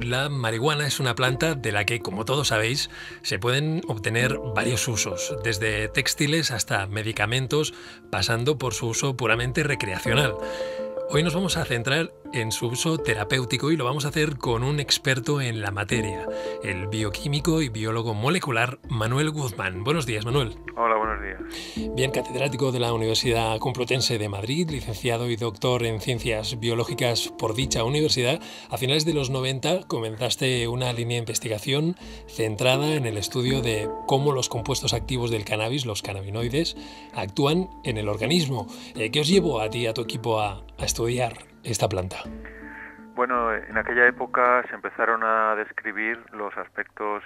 La marihuana es una planta de la que, como todos sabéis, se pueden obtener varios usos, desde textiles hasta medicamentos, pasando por su uso puramente recreacional. Hoy nos vamos a centrar en su uso terapéutico y lo vamos a hacer con un experto en la materia, el bioquímico y biólogo molecular Manuel Guzmán. Buenos días, Manuel. Hola, buenos días. Bien, catedrático de la Universidad Complutense de Madrid, licenciado y doctor en Ciencias Biológicas por dicha universidad, a finales de los 90 comenzaste una línea de investigación centrada en el estudio de cómo los compuestos activos del cannabis, los cannabinoides, actúan en el organismo. ¿Qué os llevó a ti y a tu equipo a estudiar esta planta? Bueno, en aquella época se empezaron a describir los aspectos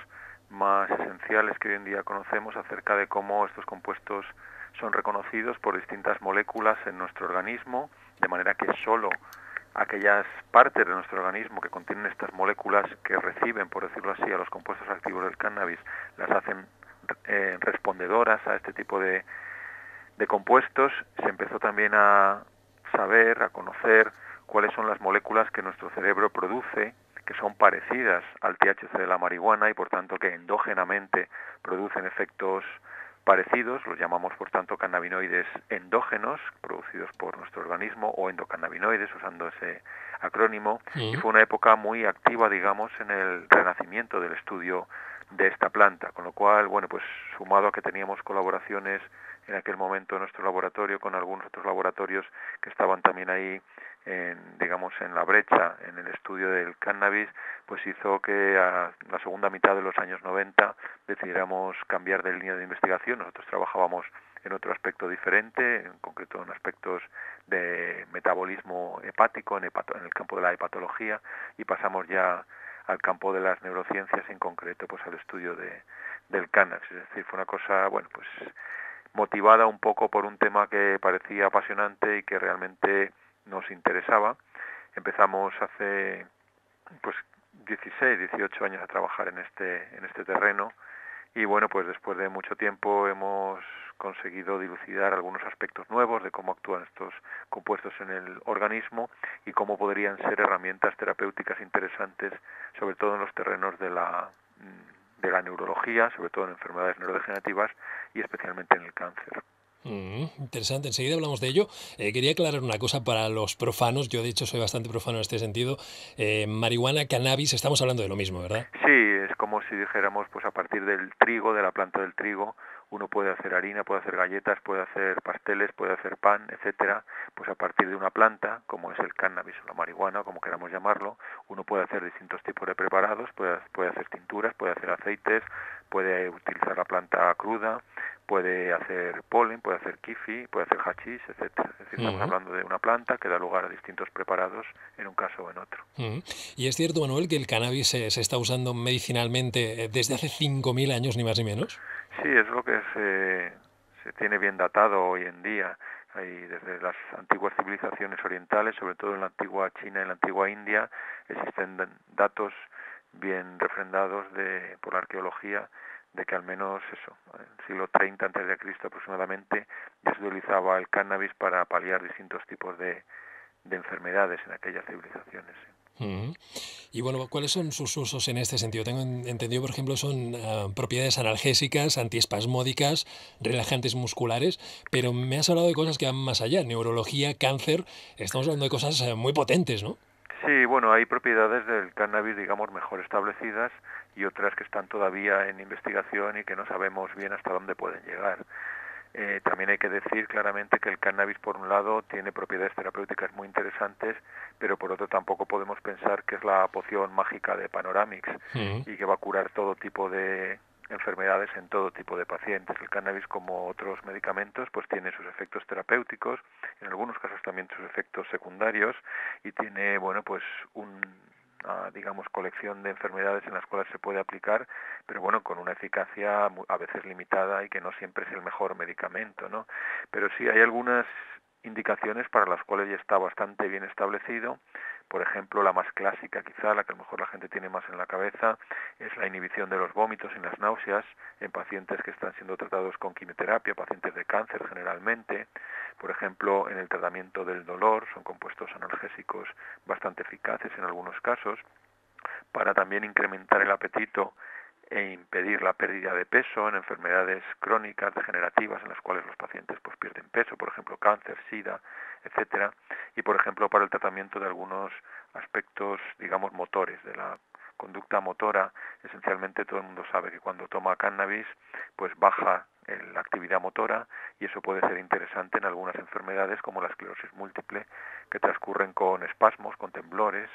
más esenciales que hoy en día conocemos acerca de cómo estos compuestos son reconocidos por distintas moléculas en nuestro organismo, de manera que solo aquellas partes de nuestro organismo que contienen estas moléculas que reciben, por decirlo así, a los compuestos activos del cannabis, las hacen respondedoras a este tipo de compuestos. Se empezó también a saber, a conocer cuáles son las moléculas que nuestro cerebro produce, que son parecidas al THC de la marihuana y por tanto que endógenamente producen efectos parecidos, los llamamos por tanto cannabinoides endógenos, producidos por nuestro organismo, o endocannabinoides, usando ese acrónimo, y fue una época muy activa, digamos, en el renacimiento del estudio de esta planta, con lo cual, bueno, pues sumado a que teníamos colaboraciones en aquel momento en nuestro laboratorio con algunos otros laboratorios que estaban también ahí digamos en la brecha en el estudio del cannabis, pues hizo que a la segunda mitad de los años 90 decidiéramos cambiar de línea de investigación. Nosotros trabajábamos en otro aspecto diferente, en concreto en aspectos de metabolismo hepático, en el campo de la hepatología, y pasamos ya al campo de las neurociencias, en concreto pues al estudio del cannabis. Es decir, fue una cosa, bueno, pues motivada un poco por un tema que parecía apasionante y que realmente nos interesaba. Empezamos hace pues 16, 18 años a trabajar en este terreno, y bueno, pues después de mucho tiempo hemos conseguido dilucidar algunos aspectos nuevos de cómo actúan estos compuestos en el organismo y cómo podrían ser herramientas terapéuticas interesantes, sobre todo en los terrenos de la neurología, sobre todo en enfermedades neurodegenerativas y especialmente en el cáncer. Interesante, enseguida hablamos de ello. Quería aclarar una cosa para los profanos, yo de hecho soy bastante profano en este sentido. Marihuana, cannabis, estamos hablando de lo mismo, ¿verdad? Sí, es como si dijéramos, pues a partir del trigo, de la planta del trigo, uno puede hacer harina, puede hacer galletas, puede hacer pasteles, puede hacer pan, etcétera. Pues a partir de una planta, como es el cannabis o la marihuana, como queramos llamarlo, uno puede hacer distintos tipos de preparados, puede hacer tinturas, puede hacer aceites, puede utilizar la planta cruda, puede hacer polen, puede hacer kifi, puede hacer hachís, etcétera. Es decir, estamos hablando de una planta que da lugar a distintos preparados en un caso o en otro. Y es cierto, Manuel, que el cannabis se está usando medicinalmente desde hace 5.000 años, ni más ni menos. Sí, es lo que se tiene bien datado hoy en día. Hay desde las antiguas civilizaciones orientales, sobre todo en la antigua China y en la antigua India, existen datos bien refrendados por la arqueología de que al menos eso, en el siglo 30 antes de Cristo aproximadamente, ya se utilizaba el cannabis para paliar distintos tipos de enfermedades en aquellas civilizaciones. Y bueno, ¿cuáles son sus usos en este sentido? Tengo entendido, por ejemplo, son propiedades analgésicas, antiespasmódicas, relajantes musculares, pero me has hablado de cosas que van más allá, neurología, cáncer, estamos hablando de cosas muy potentes, ¿no? Sí, bueno, hay propiedades del cannabis, digamos, mejor establecidas y otras que están todavía en investigación y que no sabemos bien hasta dónde pueden llegar. También hay que decir claramente que el cannabis, por un lado, tiene propiedades terapéuticas muy interesantes, pero por otro tampoco podemos pensar que es la poción mágica de Panoramix y que va a curar todo tipo de enfermedades en todo tipo de pacientes. El cannabis, como otros medicamentos, pues tiene sus efectos terapéuticos, en algunos casos también sus efectos secundarios, y tiene, bueno, pues una, digamos, colección de enfermedades en las cuales se puede aplicar, pero bueno, con una eficacia a veces limitada y que no siempre es el mejor medicamento, ¿no? Pero sí hay algunas indicaciones para las cuales ya está bastante bien establecido. Por ejemplo, la más clásica, quizá la que a lo mejor la gente tiene más en la cabeza, es la inhibición de los vómitos y las náuseas en pacientes que están siendo tratados con quimioterapia, pacientes de cáncer generalmente. Por ejemplo, en el tratamiento del dolor, son compuestos analgésicos bastante eficaces en algunos casos. para también incrementar el apetito e impedir la pérdida de peso en enfermedades crónicas degenerativas en las cuales los pacientes pues pierden peso, por ejemplo cáncer, sida, etcétera, y por ejemplo para el tratamiento de algunos aspectos, digamos, motores de la conducta motora. Esencialmente todo el mundo sabe que cuando toma cannabis pues baja la actividad motora, y eso puede ser interesante en algunas enfermedades como la esclerosis múltiple, que transcurren con espasmos, con temblores,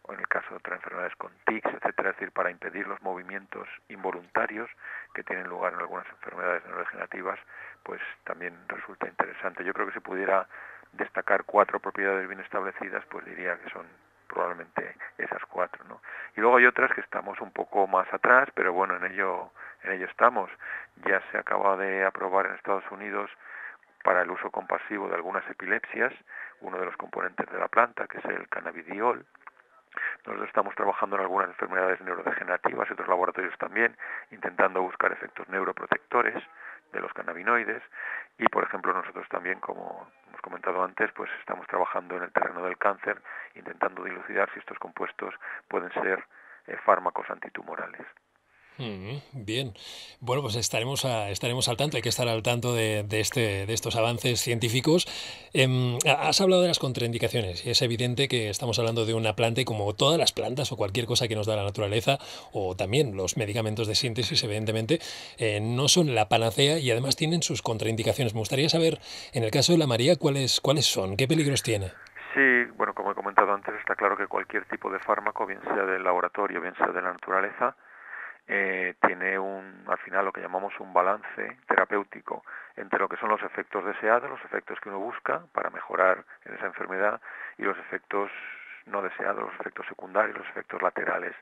o en el caso de otras enfermedades con tics, etcétera, es decir, para impedir los movimientos involuntarios que tienen lugar en algunas enfermedades neurodegenerativas, pues también resulta interesante. Yo creo que si pudiera destacar 4 propiedades bien establecidas, pues diría que son probablemente esas 4, ¿no? Y luego hay otras que estamos un poco más atrás, pero bueno, en ello estamos. Ya se acaba de aprobar en Estados Unidos para el uso compasivo de algunas epilepsias uno de los componentes de la planta, que es el cannabidiol. Nosotros estamos trabajando en algunas enfermedades neurodegenerativas y otros laboratorios también, intentando buscar efectos neuroprotectores de los cannabinoides, y por ejemplo nosotros también, como hemos comentado antes, pues estamos trabajando en el terreno del cáncer, intentando dilucidar si estos compuestos pueden ser fármacos antitumorales. Bien, bueno, pues estaremos al tanto, hay que estar al tanto de estos avances científicos. Has hablado de las contraindicaciones y es evidente que estamos hablando de una planta, y como todas las plantas o cualquier cosa que nos da la naturaleza, o también los medicamentos de síntesis, evidentemente, no son la panacea y además tienen sus contraindicaciones. Me gustaría saber, en el caso de la María, cuáles son, qué peligros tiene. Sí, bueno, como he comentado antes, está claro que cualquier tipo de fármaco, bien sea del laboratorio, bien sea de la naturaleza, tiene al final lo que llamamos un balance terapéutico entre lo que son los efectos deseados, los efectos que uno busca para mejorar en esa enfermedad, y los efectos no deseados, los efectos secundarios, los efectos laterales,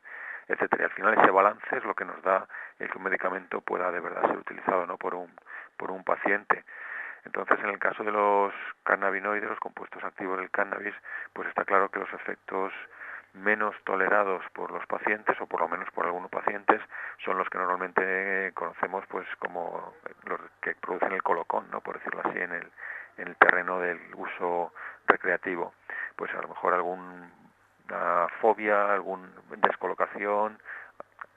etcétera. Y al final ese balance es lo que nos da el que un medicamento pueda de verdad ser utilizado, ¿no?, por un paciente. Entonces, en el caso de los cannabinoides, los compuestos activos del cannabis, pues está claro que los efectos menos tolerados por los pacientes, o por lo menos por algunos pacientes, son los que normalmente conocemos pues como los que producen el colocón, ¿no?, por decirlo así, en el terreno del uso recreativo. Pues a lo mejor alguna fobia, alguna descolocación,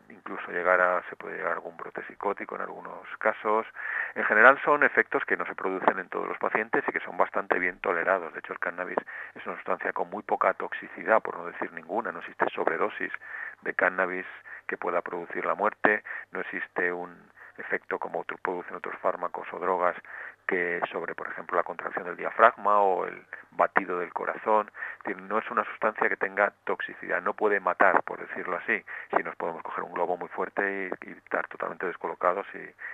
incluso se puede llegar a algún brote psicótico en algunos casos. En general son efectos que no se producen en todos los pacientes y que son bastante bien tolerados. De hecho, el cannabis es una sustancia con muy poca toxicidad, por no decir ninguna. No existe sobredosis de cannabis que pueda producir la muerte, no existe un efecto como producen otros fármacos o drogas que sobre, por ejemplo, la contracción del diafragma o el batido del corazón. No es una sustancia que tenga toxicidad, no puede matar, por decirlo así. Si nos podemos coger un globo muy fuerte y estar totalmente descolocados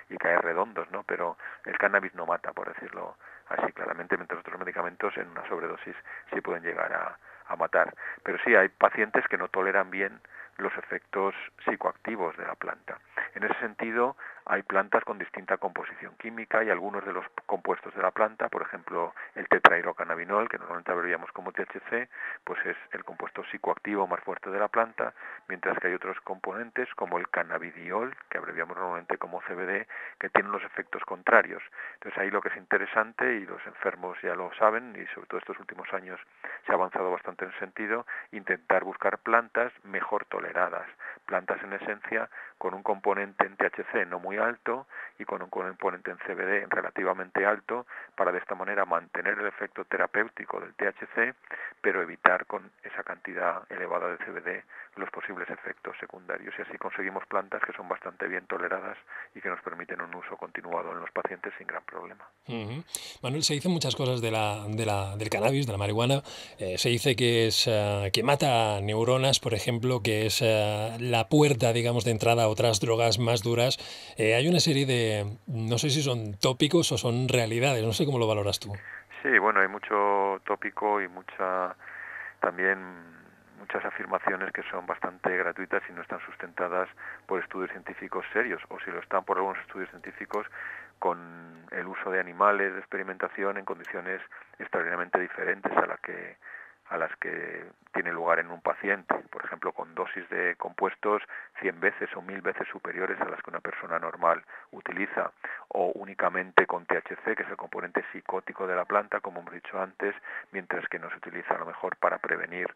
y caer redondos, ¿no? Pero el cannabis no mata, por decirlo así claramente, mientras otros medicamentos en una sobredosis sí pueden llegar a matar. Pero sí, hay pacientes que no toleran bien los efectos psicoactivos de la planta. En ese sentido, hay plantas con distinta composición química, y algunos de los compuestos de la planta, por ejemplo, el tetrahidrocannabinol, que normalmente abreviamos como THC, pues es el compuesto psicoactivo más fuerte de la planta, mientras que hay otros componentes como el cannabidiol, que abreviamos normalmente como CBD, que tienen los efectos contrarios. Entonces ahí lo que es interesante, y los enfermos ya lo saben, y sobre todo estos últimos años se ha avanzado bastante en ese sentido, intentar buscar plantas mejor toleradas, plantas en esencia con un componente en THC no muy alto y con un componente en CBD relativamente alto, para de esta manera mantener el efecto terapéutico del THC, pero evitar con esa cantidad elevada de CBD los posibles efectos secundarios. Y así conseguimos plantas que son bastante bien toleradas y que nos permiten un uso continuado en los pacientes sin gran problema. Manuel, se dicen muchas cosas del cannabis, de la marihuana. Se dice que que mata neuronas, por ejemplo, que es la puerta, digamos, de entrada a otras drogas más duras. Hay una serie de, no sé si son tópicos o son realidades, no sé cómo lo valoras tú. Sí, bueno, hay mucho tópico y también muchas afirmaciones que son bastante gratuitas y no están sustentadas por estudios científicos serios, o si lo están por algunos estudios científicos con el uso de animales de experimentación en condiciones extraordinariamente diferentes a las que tiene lugar en un paciente, por ejemplo, con dosis de compuestos 100 veces o 1000 veces superiores a las que una persona normal utiliza, o únicamente con THC, que es el componente psicótico de la planta, como hemos dicho antes, mientras que no se utiliza a lo mejor para prevenir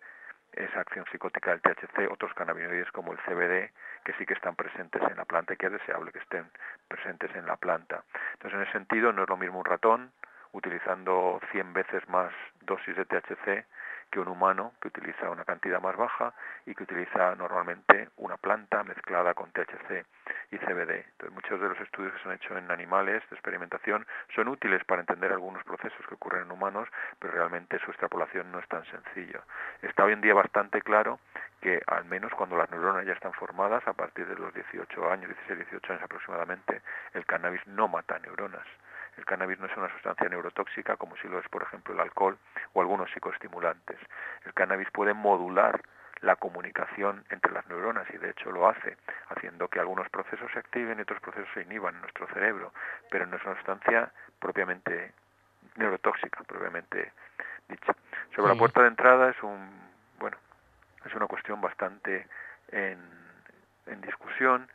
esa acción psicótica del THC, otros cannabinoides como el CBD, que sí que están presentes en la planta y que es deseable que estén presentes en la planta. Entonces, en ese sentido, no es lo mismo un ratón utilizando 100 veces más dosis de THC que un humano que utiliza una cantidad más baja y que utiliza normalmente una planta mezclada con THC y CBD. Entonces, muchos de los estudios que se han hecho en animales de experimentación son útiles para entender algunos procesos que ocurren en humanos, pero realmente su extrapolación no es tan sencillo. Está hoy en día bastante claro que al menos cuando las neuronas ya están formadas, a partir de los 18 años, 16, 18 años aproximadamente, el cannabis no mata neuronas. El cannabis no es una sustancia neurotóxica como si lo es, por ejemplo, el alcohol o algunos psicoestimulantes. El cannabis puede modular la comunicación entre las neuronas y de hecho lo hace, haciendo que algunos procesos se activen y otros procesos se inhiban en nuestro cerebro, pero no es una sustancia propiamente neurotóxica, propiamente dicha. Sobre la puerta de entrada es una cuestión bastante en discusión.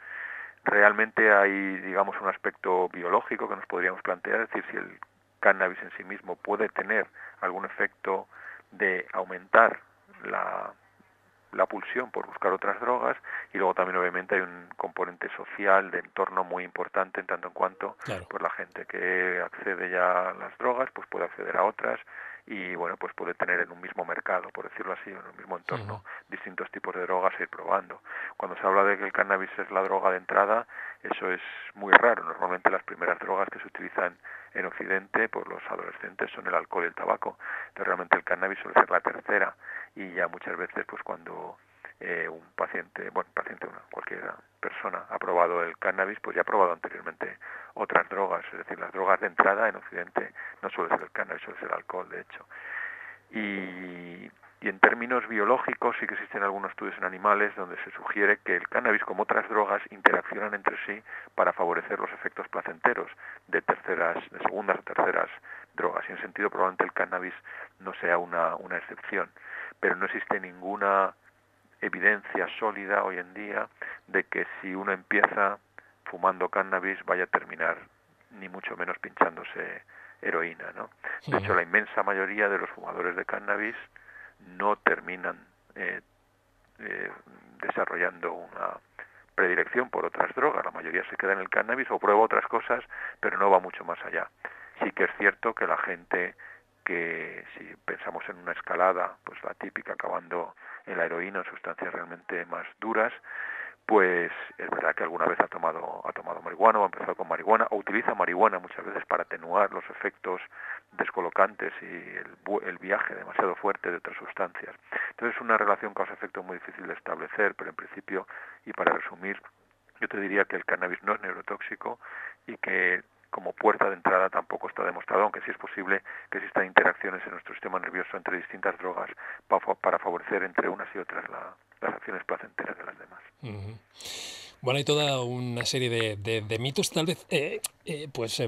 Realmente hay, digamos, un aspecto biológico que nos podríamos plantear, es decir, si el cannabis en sí mismo puede tener algún efecto de aumentar la pulsión por buscar otras drogas, y luego también obviamente hay un componente social de entorno muy importante en tanto en cuanto pues la gente que accede ya a las drogas pues puede acceder a otras y bueno, pues puede tener en un mismo mercado, por decirlo así, en un mismo entorno, distintos tipos de drogas e ir probando. Cuando se habla de que el cannabis es la droga de entrada, eso es muy raro. Normalmente las primeras drogas que se utilizan en Occidente por los adolescentes son el alcohol y el tabaco. Entonces realmente el cannabis suele ser la tercera, y ya muchas veces pues cuando cualquier persona ha probado el cannabis, pues ya ha probado anteriormente otras drogas, es decir, las drogas de entrada en Occidente no suele ser el cannabis, suele ser el alcohol, de hecho. Y en términos biológicos sí que existen algunos estudios en animales donde se sugiere que el cannabis, como otras drogas, interaccionan entre sí para favorecer los efectos placenteros de segundas o terceras drogas. Y en ese sentido probablemente el cannabis no sea una excepción, pero no existe ninguna evidencia sólida hoy en día de que si uno empieza fumando cannabis vaya a terminar ni mucho menos pinchándose heroína, ¿no? De hecho, la inmensa mayoría de los fumadores de cannabis no terminan desarrollando una predilección por otras drogas. La mayoría se queda en el cannabis o prueba otras cosas, pero no va mucho más allá. Sí que es cierto que la gente que, si pensamos en una escalada, pues la típica acabando en la heroína o sustancias realmente más duras, pues es verdad que alguna vez ha tomado marihuana o ha empezado con marihuana o utiliza marihuana muchas veces para atenuar los efectos descolocantes y el viaje demasiado fuerte de otras sustancias. Entonces es una relación causa-efecto muy difícil de establecer, pero en principio, y para resumir, yo te diría que el cannabis no es neurotóxico y que como puerta de entrada tampoco está demostrado, aunque sí es posible que existan interacciones en nuestro sistema nervioso entre distintas drogas para favorecer entre unas y otras las acciones placenteras de las demás. Bueno, hay toda una serie de mitos tal vez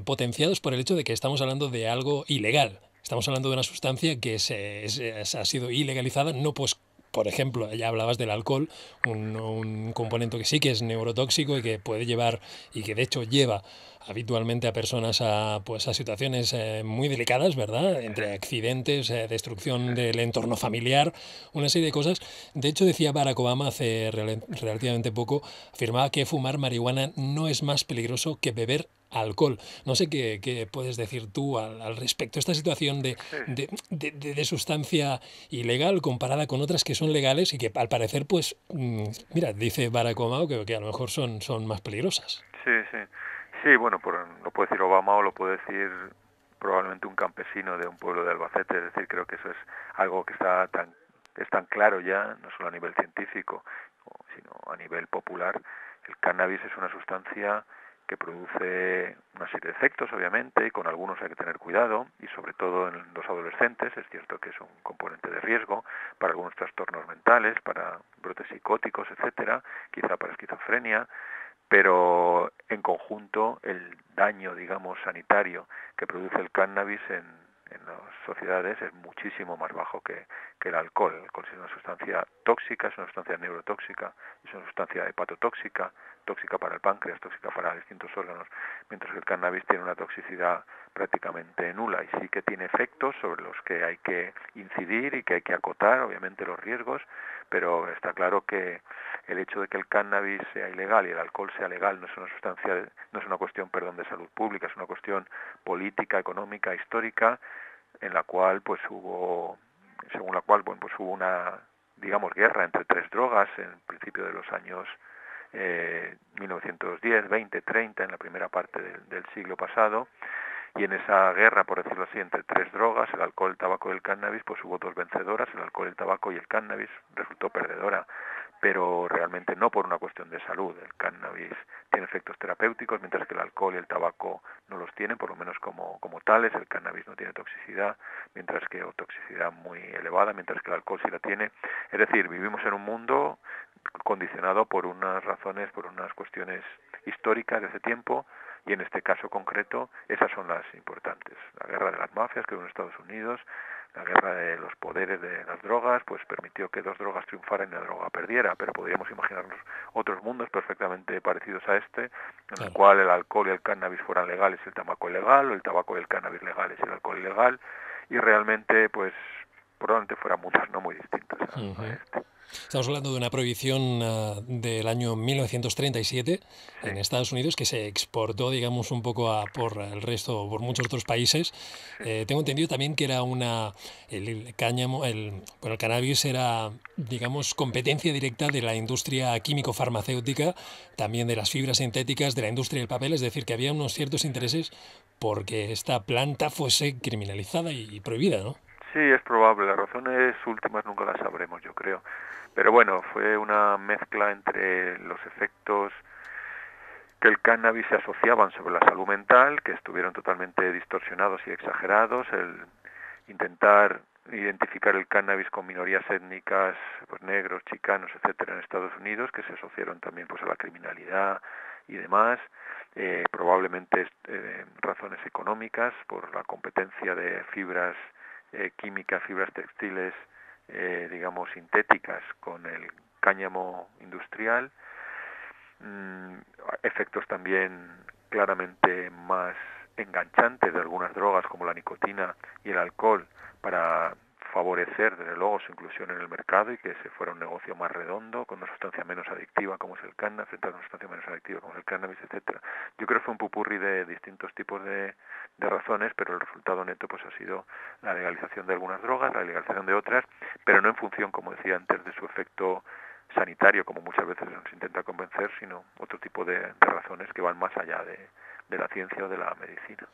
potenciados por el hecho de que estamos hablando de algo ilegal. Estamos hablando de una sustancia que ha sido ilegalizada, no pues. Por ejemplo, ya hablabas del alcohol, un componente que sí que es neurotóxico y que puede llevar, y que de hecho lleva habitualmente a personas a situaciones muy delicadas, ¿verdad? Entre accidentes, destrucción del entorno familiar, una serie de cosas. De hecho, decía Barack Obama hace relativamente poco, afirmaba que fumar marihuana no es más peligroso que beber alcohol. No sé qué puedes decir tú al respecto. Esta situación de sustancia ilegal comparada con otras que son legales y que al parecer, pues, mira, dice Barack Obama que a lo mejor son más peligrosas. Sí, bueno, lo puede decir Obama o lo puede decir probablemente un campesino de un pueblo de Albacete. Es decir, creo que eso es algo que es tan claro ya, no solo a nivel científico, sino a nivel popular. El cannabis es una sustancia que produce una serie de efectos, obviamente, y con algunos hay que tener cuidado, y sobre todo en los adolescentes. Es cierto que es un componente de riesgo para algunos trastornos mentales, para brotes psicóticos, etcétera, quizá para esquizofrenia, pero en conjunto el daño, digamos, sanitario que produce el cannabis en en las sociedades es muchísimo más bajo que el alcohol. El alcohol es una sustancia tóxica, es una sustancia neurotóxica, es una sustancia hepatotóxica, tóxica para el páncreas, tóxica para distintos órganos, mientras que el cannabis tiene una toxicidad prácticamente nula y sí que tiene efectos sobre los que hay que incidir y que hay que acotar, obviamente, los riesgos, pero está claro que el hecho de que el cannabis sea ilegal y el alcohol sea legal no es una sustancia, no es una cuestión, perdón, de salud pública, es una cuestión política, económica, histórica, en la cual pues hubo, según la cual bueno, pues hubo una, digamos, guerra entre tres drogas en el principio de los años 1910, 20, 30, en la primera parte del siglo pasado, y en esa guerra, por decirlo así, entre tres drogas, el alcohol, el tabaco y el cannabis, pues hubo dos vencedoras, el alcohol, el tabaco y el cannabis resultó perdedora, pero realmente no por una cuestión de salud. El cannabis tiene efectos terapéuticos, mientras que el alcohol y el tabaco no los tienen, por lo menos como tales. El cannabis no tiene toxicidad, mientras que, o toxicidad muy elevada, mientras que el alcohol sí la tiene. Es decir, vivimos en un mundo condicionado por unas razones, por unas cuestiones históricas de ese tiempo, y en este caso concreto esas son las importantes. La guerra de las mafias que hubo en Estados Unidos, la guerra de los poderes de las drogas, pues permitió que dos drogas triunfaran y la droga perdiera, pero podríamos imaginarnos otros mundos perfectamente parecidos a este, en el cual el alcohol y el cannabis fueran legales y el tabaco ilegal, o el tabaco y el cannabis legales y el alcohol ilegal, y realmente pues probablemente fueran mundos no muy distintos a este. Estamos hablando de una prohibición del año 1937 en Estados Unidos que se exportó, digamos, un poco por el resto, por muchos otros países. Tengo entendido también que era el cáñamo, el cannabis era, digamos, competencia directa de la industria químico-farmacéutica, también de las fibras sintéticas, de la industria del papel, es decir, que había unos ciertos intereses porque esta planta fuese criminalizada y prohibida, ¿no? Sí, es probable. Las razones últimas nunca las sabremos, yo creo. Pero bueno, fue una mezcla entre los efectos que el cannabis se asociaban sobre la salud mental, que estuvieron totalmente distorsionados y exagerados, el intentar identificar el cannabis con minorías étnicas, pues negros, chicanos, etcétera, en Estados Unidos, que se asociaron también pues a la criminalidad y demás, probablemente razones económicas por la competencia de fibras químicas, fibras textiles, digamos, sintéticas con el cáñamo industrial, efectos también claramente más enganchantes de algunas drogas como la nicotina y el alcohol para favorecer desde luego su inclusión en el mercado y que se fuera un negocio más redondo con una sustancia menos adictiva como es el cannabis frente a una sustancia menos adictiva como es el cannabis, etcétera. Yo creo que fue un pupurri de distintos tipos de razones, pero el resultado neto pues ha sido la legalización de algunas drogas, la legalización de otras, pero no en función, como decía antes, de su efecto sanitario, como muchas veces nos intenta convencer, sino otro tipo de razones que van más allá de la ciencia o de la medicina.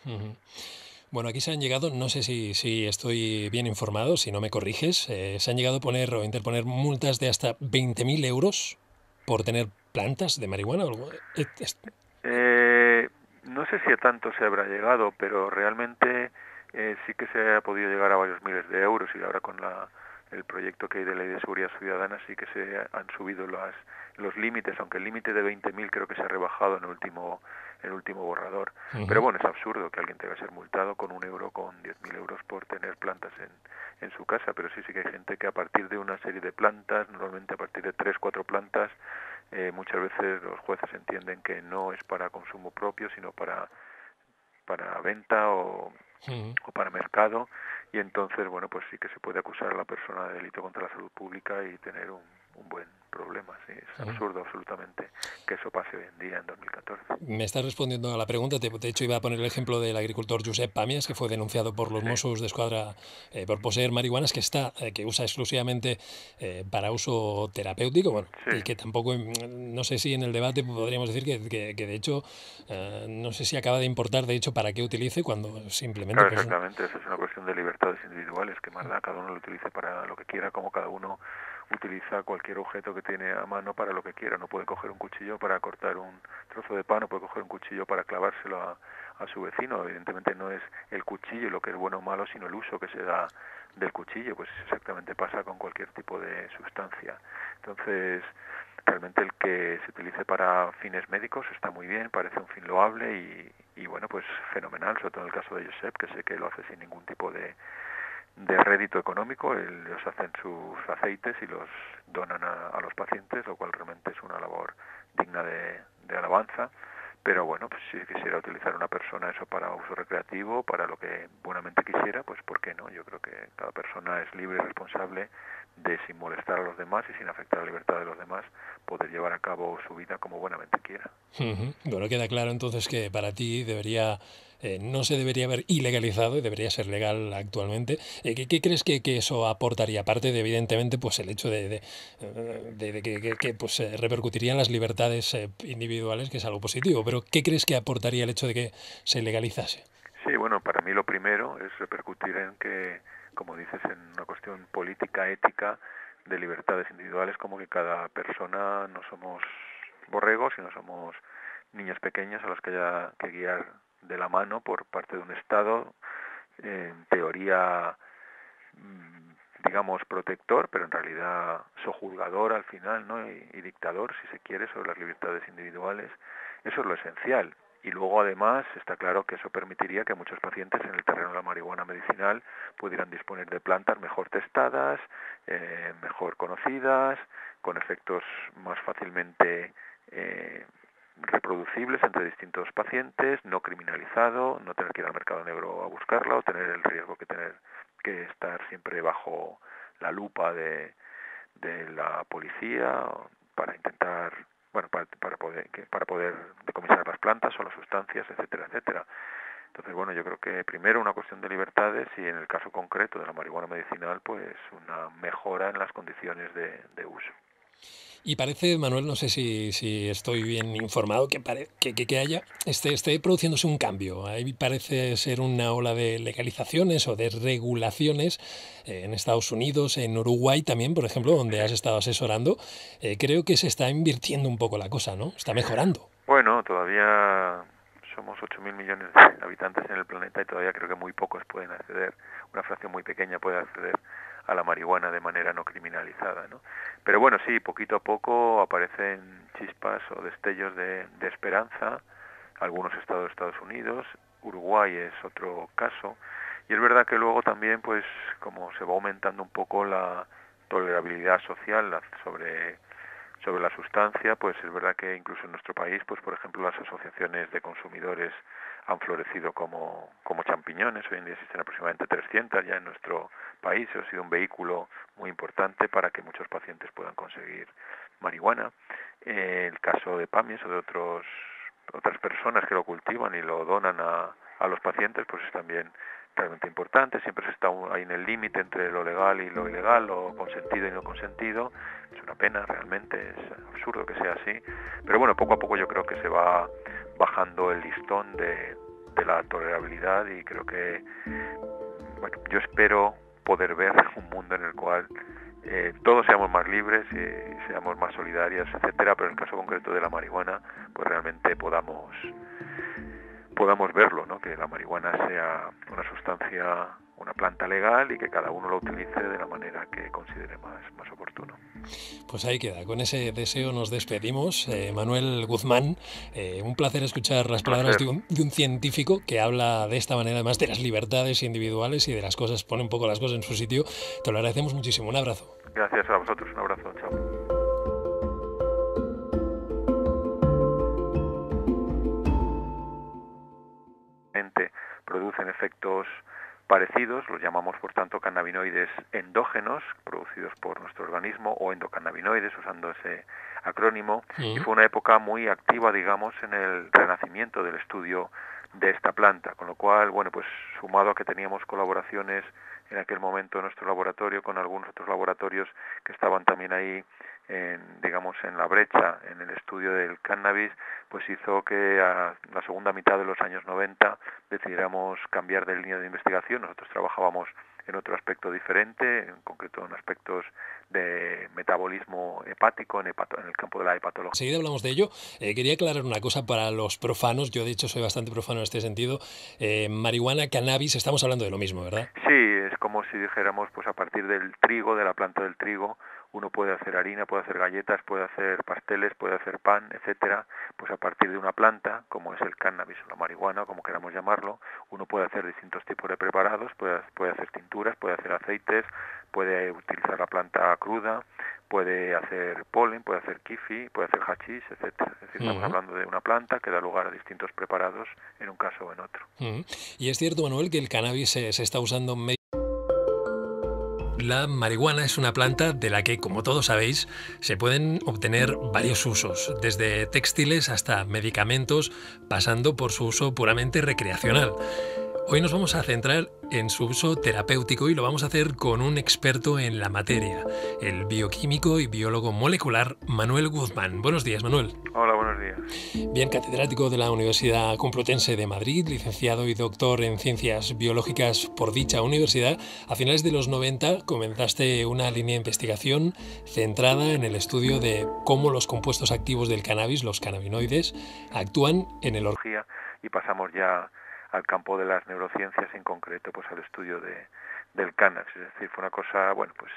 Bueno, aquí se han llegado, no sé si estoy bien informado, si no me corriges, se han llegado a poner o interponer multas de hasta 20.000 euros por tener plantas de marihuana. No sé si a tanto se habrá llegado, pero realmente sí que se ha podido llegar a varios miles de euros y ahora con el proyecto que hay de ley de seguridad ciudadana sí que se han subido los límites, aunque el límite de 20.000 creo que se ha rebajado en el último borrador. Pero bueno, es absurdo que alguien tenga que ser multado con 1 euro, con 10.000 euros por tener plantas en su casa, pero sí que hay gente que a partir de una serie de plantas, normalmente a partir de 3, 4 plantas, muchas veces los jueces entienden que no es para consumo propio, sino para venta o para mercado, y entonces, bueno, pues sí que se puede acusar a la persona de delito contra la salud pública y tener un buen problema. Sí, es absurdo absolutamente que eso pase hoy en día, en 2014. Me estás respondiendo a la pregunta. De hecho, iba a poner el ejemplo del agricultor Josep Pàmies, que fue denunciado por los Mossos d'Esquadra por poseer marihuanas, que usa exclusivamente para uso terapéutico, bueno, y que tampoco, no sé si en el debate podríamos decir que de hecho, no sé si acaba de importar, de hecho, para qué utilice, cuando simplemente... Claro, exactamente, eso es una cuestión de libertades individuales, que más da, cada uno lo utilice para lo que quiera, como cada uno utiliza cualquier objeto que tiene a mano para lo que quiera. No puede coger un cuchillo para cortar un trozo de pan, no puede coger un cuchillo para clavárselo a su vecino. Evidentemente no es el cuchillo lo que es bueno o malo, sino el uso que se da del cuchillo. Pues exactamente pasa con cualquier tipo de sustancia. Entonces, realmente el que se utilice para fines médicos está muy bien, parece un fin loable y y bueno, pues fenomenal, sobre todo en el caso de Josep, que sé que lo hace sin ningún tipo de rédito económico. Ellos hacen sus aceites y los donan a los pacientes, lo cual realmente es una labor digna de alabanza. Pero bueno, pues si quisiera utilizar una persona eso para uso recreativo, para lo que buenamente quisiera, pues ¿por qué no? Yo creo que cada persona es libre y responsable de, sin molestar a los demás y sin afectar la libertad de los demás, poder llevar a cabo su vida como buenamente quiera. Bueno, queda claro entonces que para ti no se debería haber ilegalizado y debería ser legal actualmente. ¿Qué crees que eso aportaría? Aparte de, evidentemente, pues el hecho de que, pues, repercutiría en las libertades individuales, que es algo positivo, pero ¿qué crees que aportaría el hecho de que se legalizase? Sí, bueno, para mí lo primero es repercutir en que, como dices, en una cuestión política, ética, de libertades individuales, como que cada persona no somos borregos, sino somos niños pequeños a los que haya que guiar de la mano por parte de un Estado, en teoría, digamos, protector, pero en realidad sojuzgador al final, ¿no? Y dictador, si se quiere, sobre las libertades individuales. Eso es lo esencial. Y luego, además, está claro que eso permitiría que muchos pacientes en el terreno de la marihuana medicinal pudieran disponer de plantas mejor testadas, mejor conocidas, con efectos más fácilmente reproducibles entre distintos pacientes, no criminalizado, no tener que ir al mercado negro a buscarla o tener el riesgo que estar siempre bajo la lupa de la policía para intentar, bueno, para poder decomisar las plantas o las sustancias, etcétera, etcétera. Entonces, bueno, yo creo que primero una cuestión de libertades y en el caso concreto de la marihuana medicinal, pues una mejora en las condiciones de uso. Y parece, Manuel, no sé si estoy bien informado, que esté produciéndose un cambio. Ahí parece ser una ola de legalizaciones o de regulaciones en Estados Unidos, en Uruguay también, por ejemplo, donde has estado asesorando. Creo que se está invirtiendo un poco la cosa, ¿no? Está mejorando. Bueno, todavía somos 8.000 millones de habitantes en el planeta y todavía creo que muy pocos pueden acceder, una fracción muy pequeña puede acceder a la marihuana de manera no criminalizada, ¿no? Pero bueno, sí, poquito a poco aparecen chispas o destellos de esperanza, algunos estados de Estados Unidos, Uruguay es otro caso, y es verdad que luego también, pues, como se va aumentando un poco la tolerabilidad social sobre la sustancia, pues es verdad que incluso en nuestro país, pues por ejemplo las asociaciones de consumidores han florecido como champiñones. Hoy en día existen aproximadamente 300 ya en nuestro país. Ha sido un vehículo muy importante para que muchos pacientes puedan conseguir marihuana. El caso de PAMIES o de otras personas que lo cultivan y lo donan a los pacientes, pues es también realmente importante. Siempre se está ahí en el límite entre lo legal y lo ilegal, lo consentido y no consentido. Es una pena, realmente, es absurdo que sea así. Pero bueno, poco a poco yo creo que se va bajando el listón de la tolerabilidad y creo que, bueno, yo espero poder ver un mundo en el cual todos seamos más libres y seamos más solidarios, etcétera, pero en el caso concreto de la marihuana, pues realmente podamos verlo, ¿no? Que la marihuana sea una sustancia, una planta legal y que cada uno lo utilice de la manera que considere más oportuno. Pues ahí queda, con ese deseo nos despedimos. Manuel Guzmán, un placer escuchar las palabras de un científico que habla de esta manera, además de las libertades individuales y de las cosas, pone un poco las cosas en su sitio. Te lo agradecemos muchísimo, un abrazo. Gracias a vosotros, un abrazo, chao. Producen efectos parecidos, los llamamos por tanto cannabinoides endógenos, producidos por nuestro organismo, o endocannabinoides, usando ese acrónimo, y fue una época muy activa, digamos, en el renacimiento del estudio de esta planta, con lo cual, bueno, pues sumado a que teníamos colaboraciones en aquel momento en nuestro laboratorio con algunos otros laboratorios que estaban también ahí digamos, en la brecha en el estudio del cannabis, pues hizo que a la segunda mitad de los años 90 decidiéramos cambiar de línea de investigación. Nosotros trabajábamos en otro aspecto diferente, en concreto en aspectos de metabolismo hepático, en el campo de la hepatología. Enseguida hablamos de ello. Quería aclarar una cosa para los profanos. Yo, de hecho, soy bastante profano en este sentido. Marihuana, cannabis, estamos hablando de lo mismo, ¿verdad? Sí, es como como si dijéramos, pues a partir del trigo, de la planta del trigo, uno puede hacer harina, puede hacer galletas, puede hacer pasteles, puede hacer pan, etcétera. Pues a partir de una planta, como es el cannabis o la marihuana, como queramos llamarlo, uno puede hacer distintos tipos de preparados, puede hacer tinturas, puede hacer aceites, puede utilizar la planta cruda, puede hacer polen, puede hacer kifi, puede hacer hachís, etcétera. Es decir, estamos hablando de una planta que da lugar a distintos preparados en un caso o en otro. Y es cierto, Manuel, que el cannabis se está usando en la marihuana es una planta de la que, como todos sabéis, se pueden obtener varios usos, desde textiles hasta medicamentos, pasando por su uso puramente recreacional. Hoy nos vamos a centrar en su uso terapéutico y lo vamos a hacer con un experto en la materia, el bioquímico y biólogo molecular Manuel Guzmán. Buenos días, Manuel. Hola, buenos días. Bien, catedrático de la Universidad Complutense de Madrid, licenciado y doctor en Ciencias Biológicas por dicha universidad, a finales de los 90 comenzaste una línea de investigación centrada en el estudio de cómo los compuestos activos del cannabis, los cannabinoides, actúan en el organismo. Y pasamos ya al campo de las neurociencias, en concreto pues al estudio del cannabis. Es decir, fue una cosa, bueno, pues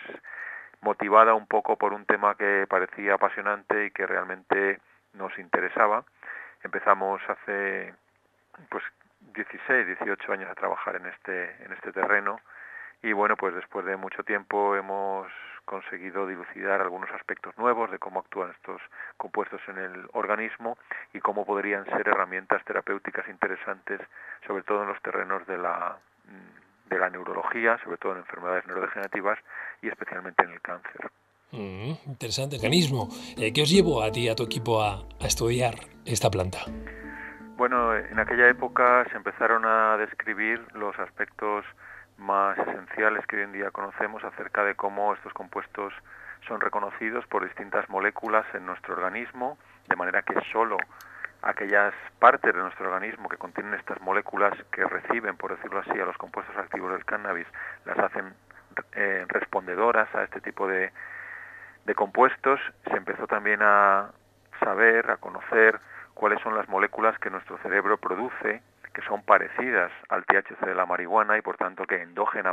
motivada un poco por un tema que parecía apasionante y que realmente nos interesaba. Empezamos hace pues 16, 18 años a trabajar en este terreno y bueno, pues después de mucho tiempo hemos conseguido dilucidar algunos aspectos nuevos de cómo actúan estos compuestos en el organismo y cómo podrían ser herramientas terapéuticas interesantes, sobre todo en los terrenos de la neurología, sobre todo en enfermedades neurodegenerativas y especialmente en el cáncer. Interesante mecanismo. ¿Qué os llevó a ti y a tu equipo a estudiar esta planta? Bueno, en aquella época se empezaron a describir los aspectos más esenciales que hoy en día conocemos acerca de cómo estos compuestos son reconocidos por distintas moléculas en nuestro organismo, de manera que solo aquellas partes de nuestro organismo que contienen estas moléculas que reciben, por decirlo así, a los compuestos activos del cannabis, las hacen respondedoras a este tipo de compuestos. Se empezó también a saber, a conocer cuáles son las moléculas que nuestro cerebro produce, que son parecidas al THC de la marihuana y por tanto que endógenamente